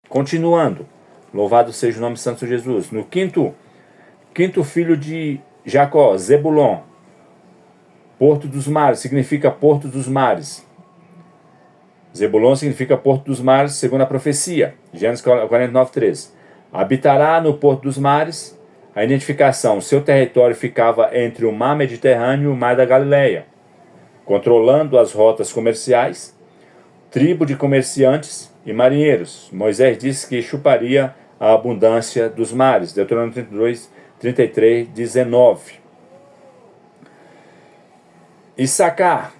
Continuando, louvado seja o nome santo de Jesus. No quinto filho de Jacó, Zebulon, Porto dos Mares, significa Porto dos Mares. Zebulon significa Porto dos Mares, segundo a profecia, Gênesis 49:3. Habitará no Porto dos Mares. A identificação, seu território ficava entre o mar Mediterrâneo e o mar da Galileia, controlando as rotas comerciais, tribo de comerciantes e marinheiros. Moisés disse que chuparia a abundância dos mares, Deuteronômio 32, 33, 19. Issacar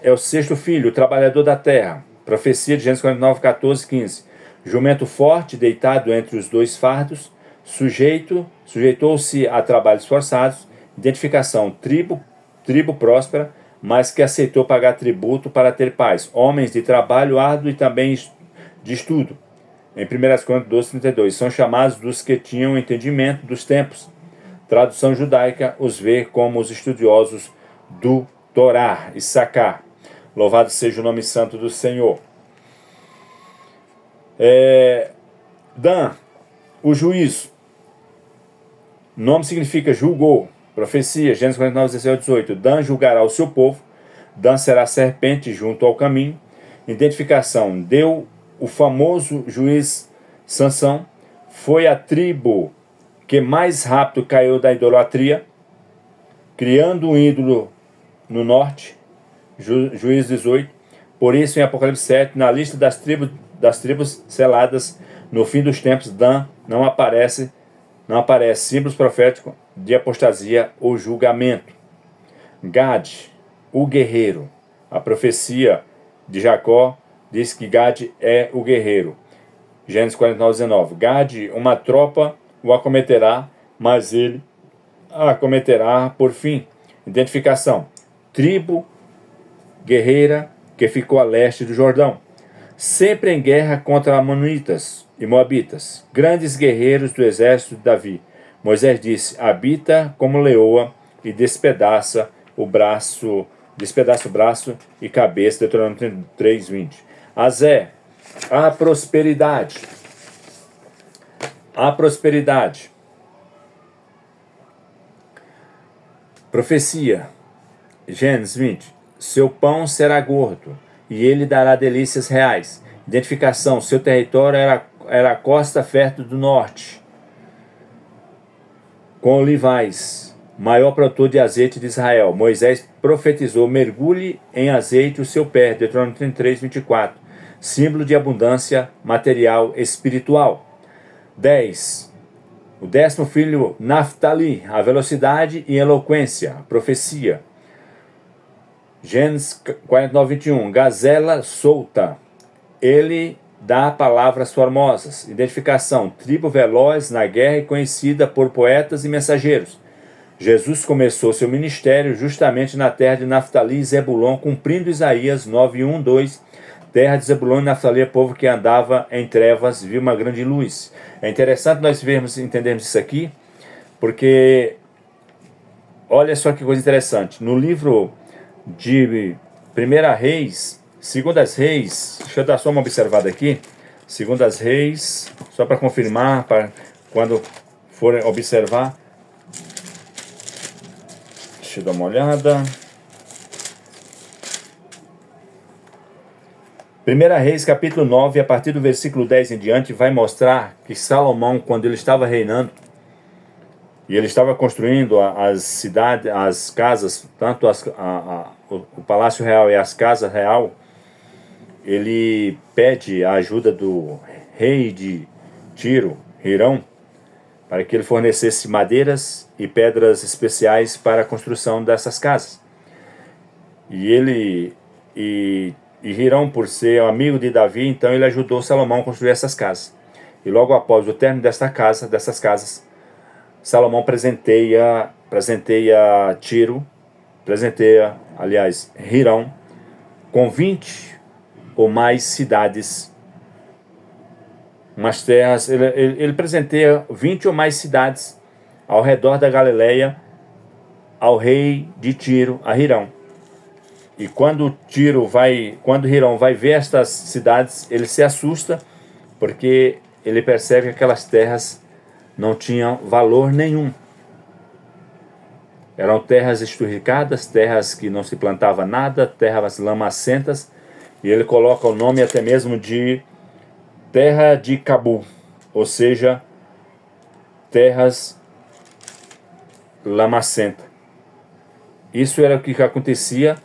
é o sexto filho, o trabalhador da terra. Profecia de Gênesis 49, 14, 15. Jumento forte, deitado entre os dois fardos, sujeitou-se a trabalhos forçados. Identificação, tribo próspera, mas que aceitou pagar tributo para ter paz. Homens de trabalho árduo e também de estudo. Em 1 Crônicas 12, 32. São chamados dos que tinham entendimento dos tempos. Tradução judaica os vê como os estudiosos do Torá, Issacar. Louvado seja o nome santo do Senhor. Dan, o juízo. Nome significa julgou. Profecia, Gênesis 49, 16 18. Dan julgará o seu povo. Dan será serpente junto ao caminho. Identificação, deu o famoso juiz Sansão. Foi a tribo que mais rápido caiu da idolatria, criando um ídolo no norte. Juiz 18. Por isso, em Apocalipse 7, na lista das tribos seladas no fim dos tempos, Dan não aparece símbolos proféticos de apostasia ou julgamento. Gad, o guerreiro. A profecia de Jacó diz que Gad é o guerreiro. Gênesis 49, 19. Gad, uma tropa o acometerá, mas ele a acometerá por fim. Identificação, tribo guerreira que ficou a leste do Jordão, sempre em guerra contra Amonitas e Moabitas, grandes guerreiros do exército de Davi. Moisés disse, habita como leoa e despedaça o braço e cabeça, Deuteronômio 33, 20. Azé, a prosperidade. A prosperidade. Profecia, Gênesis 20. Seu pão será gordo, e ele dará delícias reais. Identificação, seu território era a costa fértil do norte, com olivais, maior produtor de azeite de Israel. Moisés profetizou, mergulhe em azeite o seu pé, Deuteronômio 33, 24. Símbolo de abundância material espiritual. 10. O 10º filho, Naftali, a velocidade e eloquência, profecia. Gênesis 49, 21. Gazela solta. Ele dá palavras formosas. Identificação, tribo veloz na guerra e conhecida por poetas e mensageiros. Jesus começou seu ministério justamente na terra de Naftali e Zebulon, cumprindo Isaías 9, 1, 2. Terra de Zebulon e Naftali é povo que andava em trevas, viu uma grande luz. É interessante nós entendermos isso aqui, porque olha só que coisa interessante. No livro de 1 Reis, 2 Reis, deixa eu dar só uma observada aqui. 2 Reis, só para confirmar, para quando forem observar. Deixa eu dar uma olhada. 1 Reis, capítulo 9, a partir do versículo 10 em diante, vai mostrar que Salomão, quando ele estava reinando, e ele estava construindo as cidades, as casas, tanto o Palácio Real e as casas real, ele pede a ajuda do rei de Tiro, Hirão, para que ele fornecesse madeiras e pedras especiais para a construção dessas casas. E Hirão, por ser amigo de Davi, então ele ajudou Salomão a construir essas casas. E logo após o término dessas casas, Salomão presenteia Hirão com 20 ou mais cidades, umas terras. Ele presenteia 20 ou mais cidades ao redor da Galileia ao rei de Tiro, a Hirão. E quando Hirão vai ver estas cidades, ele se assusta porque ele percebe que aquelas terras não tinham valor nenhum. Eram terras esturricadas, terras que não se plantava nada, terras lamacentas, e ele coloca o nome até mesmo de terra de Cabu, ou seja, terras lamacenta. Isso era o que acontecia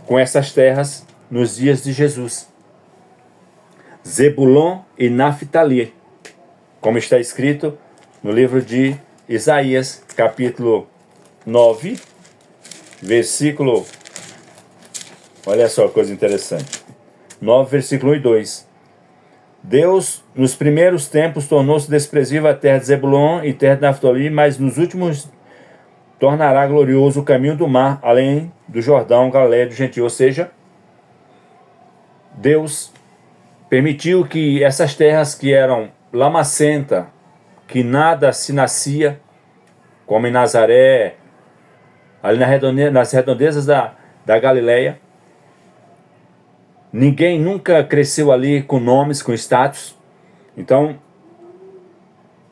com essas terras nos dias de Jesus. Zebulon e Naftali, como está escrito no livro de Isaías, capítulo 9, versículo, olha só que coisa interessante, 9, versículo 1 e 2. Deus, nos primeiros tempos, tornou-se desprezível a terra de Zebulon e terra de Naftali, mas nos últimos tornará glorioso o caminho do mar, além do Jordão, Galileia do Gentil. Ou seja, Deus permitiu que essas terras que eram lamacenta, que nada se nascia, como em Nazaré, ali nas redondezas da Galileia, ninguém nunca cresceu ali com nomes, com status. Então,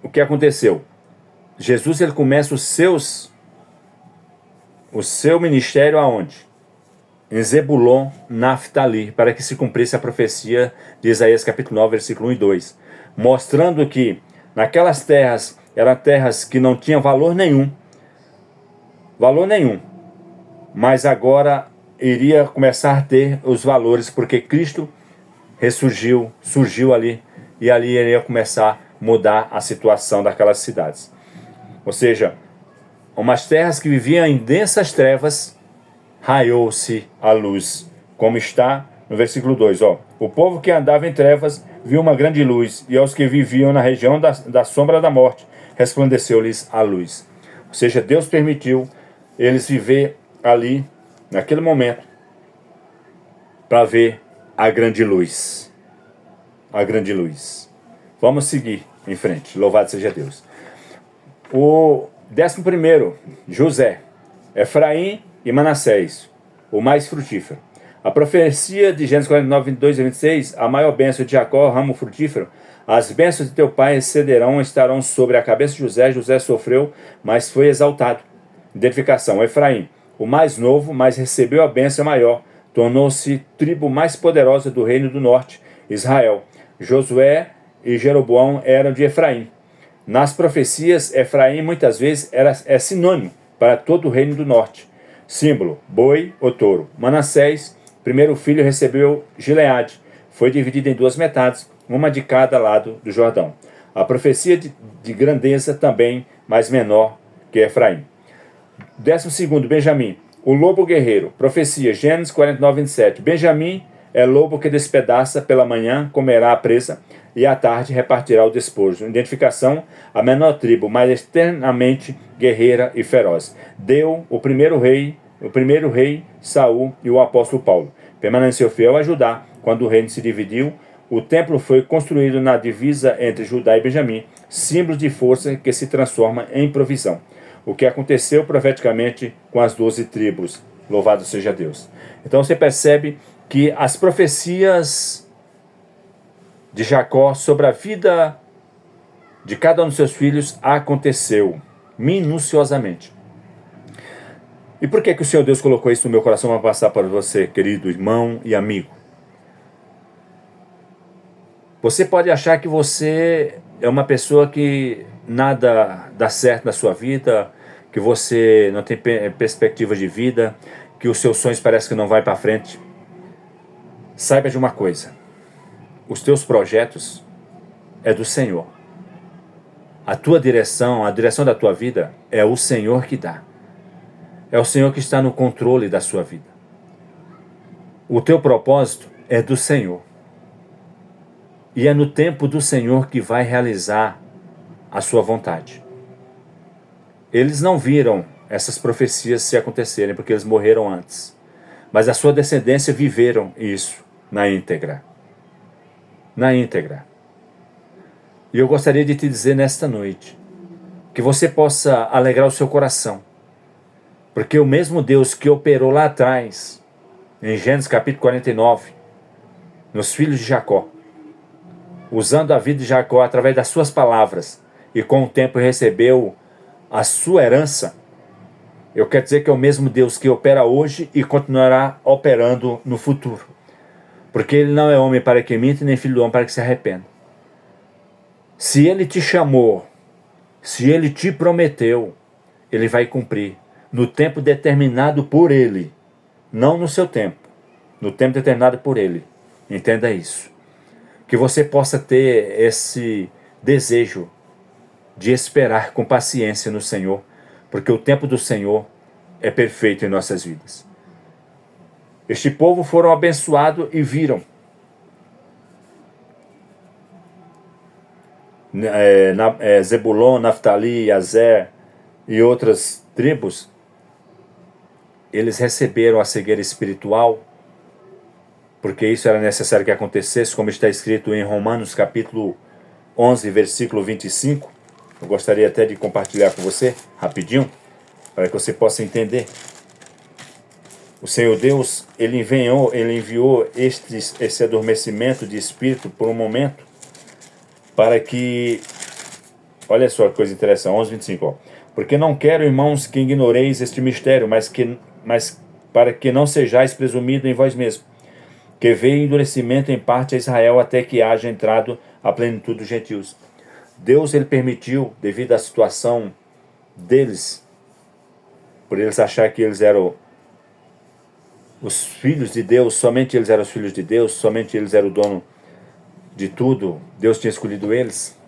o que aconteceu? Jesus, ele começa o seu ministério aonde? Em Zebulon, Naftali, para que se cumprisse a profecia de Isaías capítulo 9, versículo 1 e 2, mostrando que naquelas terras eram terras que não tinham valor nenhum, mas agora iria começar a ter os valores, porque Cristo surgiu ali, e ali iria começar a mudar a situação daquelas cidades. Ou seja, umas terras que viviam em densas trevas, raiou-se a luz, como está no versículo 2. O povo que andava em trevas viu uma grande luz, e aos que viviam na região da sombra da morte, resplandeceu-lhes a luz. Ou seja, Deus permitiu eles viver ali, naquele momento, para ver a grande luz. A grande luz. Vamos seguir em frente. Louvado seja Deus. O 11º, José, Efraim e Manassés, o mais frutífero. A profecia de Gênesis 49, 22 e 26, a maior bênção de Jacó, ramo frutífero, as bênçãos de teu pai excederão, estarão sobre a cabeça de José. José sofreu, mas foi exaltado. Identificação: Efraim, o mais novo, mas recebeu a bênção maior, tornou-se tribo mais poderosa do reino do norte, Israel. Josué e Jeroboão eram de Efraim. Nas profecias, Efraim muitas vezes é sinônimo para todo o reino do norte. Símbolo: boi ou touro. Manassés, primeiro filho, recebeu Gileade. Foi dividido em duas metades, uma de cada lado do Jordão. A profecia de grandeza também, mas menor que Efraim. 12º, Benjamim, o lobo guerreiro. Profecia, Gênesis 49, 27. Benjamim é lobo que despedaça, pela manhã comerá a presa, e à tarde repartirá o despojo. Identificação: a menor tribo, mas externamente guerreira e feroz. Deu o primeiro rei Saul e o apóstolo Paulo. Permaneceu fiel a Judá. Quando o reino se dividiu, o templo foi construído na divisa entre Judá e Benjamim, símbolo de força que se transforma em provisão. O que aconteceu profeticamente com as 12 tribos. Louvado seja Deus. Então você percebe que as profecias de Jacó sobre a vida de cada um dos seus filhos aconteceu minuciosamente. E por que o Senhor Deus colocou isso no meu coração para passar para você, querido irmão e amigo? Você pode achar que você é uma pessoa que nada dá certo na sua vida, que você não tem perspectiva de vida, que os seus sonhos parecem que não vai para frente. Saiba de uma coisa: os teus projetos é do Senhor. A tua direção, a direção da tua vida é o Senhor que dá. É o Senhor que está no controle da sua vida. O teu propósito é do Senhor. E é no tempo do Senhor que vai realizar a sua vontade. Eles não viram essas profecias se acontecerem, porque eles morreram antes. Mas a sua descendência viveram isso na íntegra. Na íntegra. E eu gostaria de te dizer nesta noite, que você possa alegrar o seu coração, porque o mesmo Deus que operou lá atrás, em Gênesis capítulo 49, nos filhos de Jacó, usando a vida de Jacó através das suas palavras, e com o tempo recebeu a sua herança, eu quero dizer que é o mesmo Deus que opera hoje e continuará operando no futuro. Porque ele não é homem para que minta, nem filho do homem para que se arrependa. Se ele te chamou, se ele te prometeu, ele vai cumprir no tempo determinado por ele, não no seu tempo, no tempo determinado por ele. Entenda isso. Que você possa ter esse desejo de esperar com paciência no Senhor, porque o tempo do Senhor é perfeito em nossas vidas. Este povo foram abençoados e viram Zebulon, Naftali, Azer e outras tribos. Eles receberam a cegueira espiritual, porque isso era necessário que acontecesse, como está escrito em Romanos capítulo 11, versículo 25. Eu gostaria até de compartilhar com você, rapidinho, para que você possa entender. O Senhor Deus, ele enviou esse adormecimento de espírito por um momento, para que, olha só que coisa interessante, 11:25, ó. Porque não quero, irmãos, que ignoreis este mistério, mas para que não sejais presumido em vós mesmos, que veio endurecimento em parte a Israel até que haja entrado a plenitude dos gentios. Deus, ele permitiu, devido à situação deles, por eles achar que eles eram os filhos de Deus, somente eles eram os filhos de Deus, somente eles eram o dono de tudo, Deus tinha escolhido eles.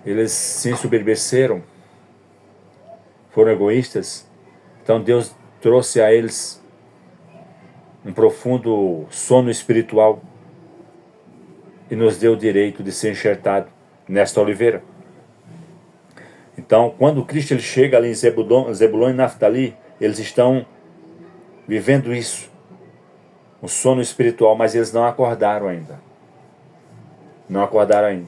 Eles se ensoberbeceram, foram egoístas. Então Deus trouxe a eles um profundo sono espiritual e nos deu o direito de ser enxertado nesta oliveira. Então, quando Cristo ele chega ali em Zebulon e Naftali, eles estão vivendo isso, um sono espiritual, mas eles não acordaram ainda. Não acordaram ainda.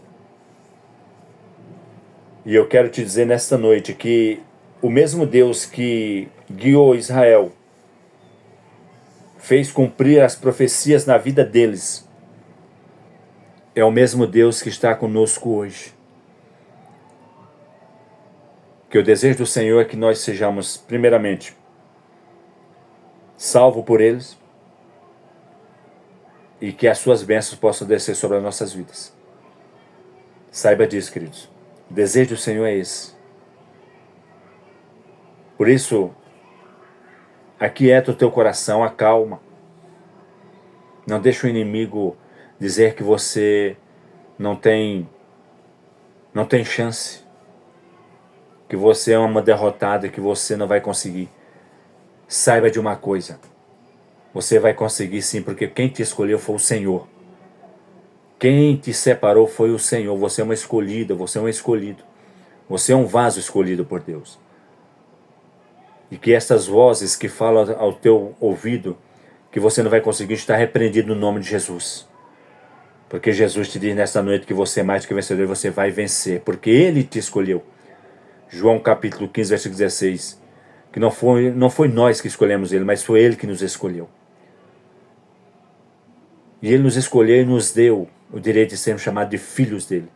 E eu quero te dizer nesta noite que o mesmo Deus que guiou Israel, fez cumprir as profecias na vida deles, é o mesmo Deus que está conosco hoje. Que o desejo do Senhor é que nós sejamos, primeiramente, salvos por eles, e que as suas bênçãos possam descer sobre as nossas vidas. Saiba disso, queridos. O desejo do Senhor é esse. Por isso, aquieta o teu coração, acalma. Não deixa o inimigo dizer que você não tem chance, que você é uma derrotada, que você não vai conseguir. Saiba de uma coisa, você vai conseguir sim, porque quem te escolheu foi o Senhor. Quem te separou foi o Senhor. Você é uma escolhida, você é um escolhido. Você é um vaso escolhido por Deus. E que essas vozes que falam ao teu ouvido que você não vai conseguir, está repreendido no nome de Jesus. Porque Jesus te diz nesta noite que você é mais que vencedor e você vai vencer, porque Ele te escolheu. João capítulo 15, versículo 16. Que não foi nós que escolhemos Ele, mas foi Ele que nos escolheu. E Ele nos escolheu e nos deu o direito de sermos chamados de filhos dEle.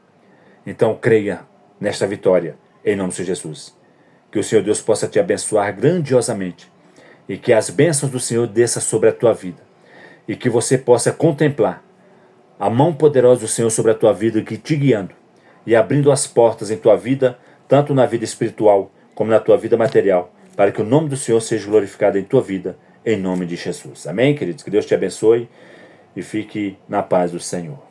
Então creia nesta vitória, em nome de Jesus. Que o Senhor Deus possa te abençoar grandiosamente. E que as bênçãos do Senhor desçam sobre a tua vida. E que você possa contemplar a mão poderosa do Senhor sobre a tua vida, que te guiando e abrindo as portas em tua vida, tanto na vida espiritual como na tua vida material, para que o nome do Senhor seja glorificado em tua vida, em nome de Jesus. Amém, queridos? Que Deus te abençoe e fique na paz do Senhor.